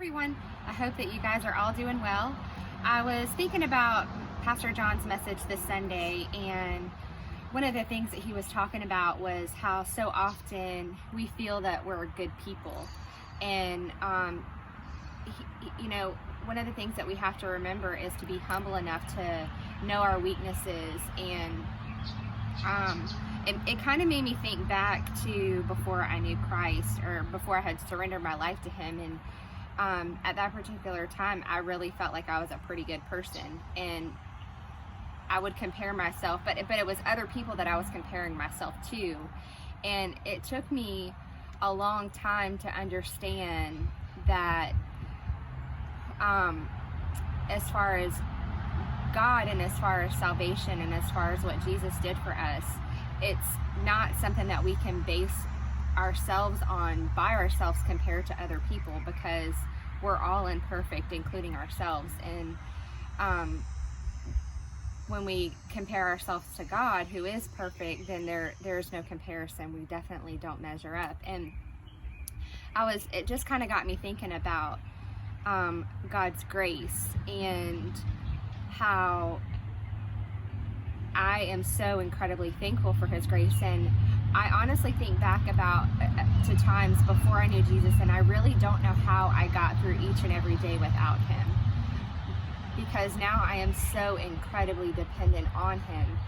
everyone. I hope that you guys are all doing well. I was thinking about Pastor John's message this Sunday, and one of the things that he was talking about was how so often we feel that we're good people. And, one of the things that we have to remember is to be humble enough to know our weaknesses. And it kind of made me think back to before I knew Christ, or before I had surrendered my life to Him. And at that particular time, I really felt like I was a pretty good person, and I would compare myself, but it was other people that I was comparing myself to. And it took me a long time to understand that as far as God and as far as salvation and as far as what Jesus did for us, it's not something that we can base ourselves on by ourselves compared to other people, because we're all imperfect, including ourselves. And when we compare ourselves to God, who is perfect, then there's no comparison. We definitely don't measure up. And it just kind of got me thinking about God's grace and how I am so incredibly thankful for His grace. And I honestly think back about to times before I knew Jesus, and I really don't know how I got through each and every day without Him, because now I am so incredibly dependent on Him.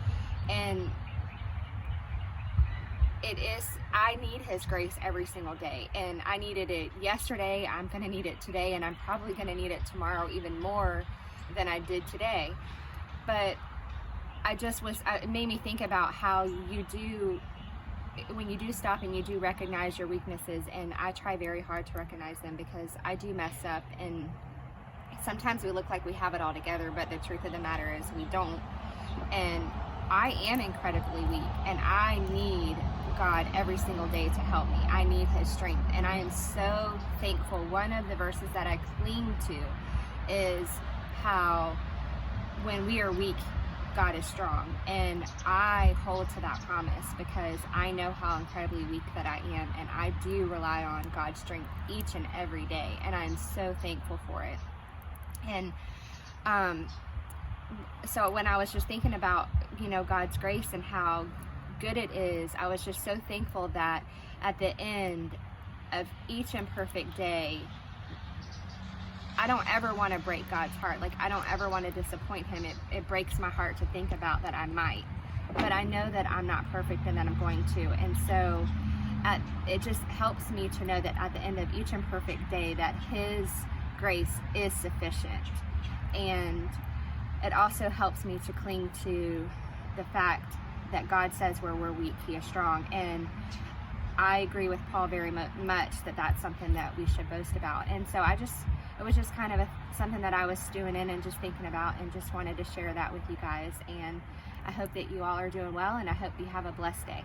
And I need His grace every single day, and I needed it yesterday, I'm going to need it today, and I'm probably going to need it tomorrow even more than I did today. But it made me think about how when you do stop and you do recognize your weaknesses, and I try very hard to recognize them, because I do mess up, and sometimes we look like we have it all together, but the truth of the matter is we don't. And I am incredibly weak, and I need God every single day to help me. I need His strength, and I am so thankful. One of the verses that I cling to is how when we are weak, God is strong. And I hold to that promise, because I know how incredibly weak that I am, and I do rely on God's strength each and every day, and I'm so thankful for it. And so when I was just thinking about God's grace and how good it is, I was just so thankful that at the end of each imperfect day, I don't ever want to break God's heart. Like, I don't ever want to disappoint Him. It breaks my heart to think about that I might. But I know that I'm not perfect and that I'm going to. And so it just helps me to know that at the end of each imperfect day, that His grace is sufficient. And it also helps me to cling to the fact that God says where we're weak, He is strong. And I agree with Paul very much that that's something that we should boast about. And so it was just kind of something that I was stewing in and just thinking about, and just wanted to share that with you guys. And I hope that you all are doing well, and I hope you have a blessed day.